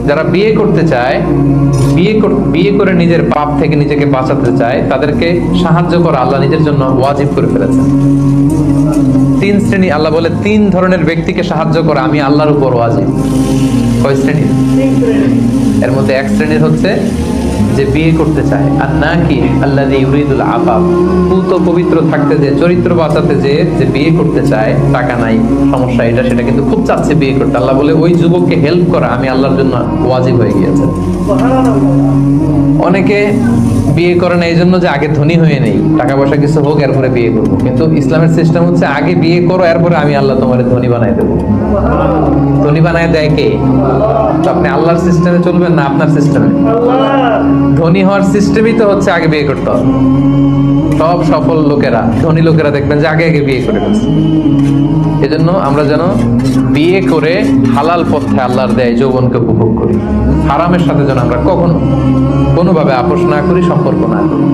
যারা বিয়ে করতে চায়, বিয়ে করে নিজের পাপ থেকে নিজেকে বাঁচাতে চায়, তাদেরকে সাহায্য করা আল্লাহ নিজের জন্য ওয়াজিব করে ফেলেছেন। তিন শ্রেণী, আল্লাহ বলে 3 ধরনের ব্যক্তিকে সাহায্য করা আমি আল্লাহর উপর ওয়াজিব। কয় শ্রেণী? এর মধ্যে এক শ্রেণীর হচ্ছে যে বিয়ে করতে চায়, আর নাকি আল্লাযী ইউরিদুল আফাফ, পুত পবিত্র থাকতে, যে চরিত্র বাঁচাতে, যে বিয়ে করতে চায়, টাকা নাই, সমস্যা এটা সেটা, কিন্তু খুব চাচ্ছে বিয়ে করতে। আল্লাহ বলে ওই যুবককে হেল্প করা আমি আল্লাহর জন্য ওয়াজিব হয়ে গিয়েছে। অনেকে বিয়ে করে না এই জন্য যে আগে ধনী হয়ে নেই, টাকা পয়সা কিছু হোক এরপরে বিয়ে করবো, কিন্তু ইসলামের সিস্টেম হচ্ছে আগে বিয়ে করো, এরপরে আমি আল্লাহ তোমার ধনী বানাই দেবো। ধনী বানায় দেয় কে? তো আপনি আল্লাহর সিস্টেমে চলবেন না আপনার সিস্টেমে? ধনী হওয়ার সিস্টেমই তো হচ্ছে আগে বিয়ে করতে হবে। সব সফল লোকেরা, ধনী লোকেরা দেখবেন যে আগে আগে বিয়ে করে ফেলছে। এজন্য আমরা যেন বিয়ে করে হালাল পথে আল্লাহর দেয় যৌবনকে উপভোগ করি, হারামের সাথে যেন আমরা কখনো কোনোভাবে আপোষ না করি, সম্পর্ক না করি।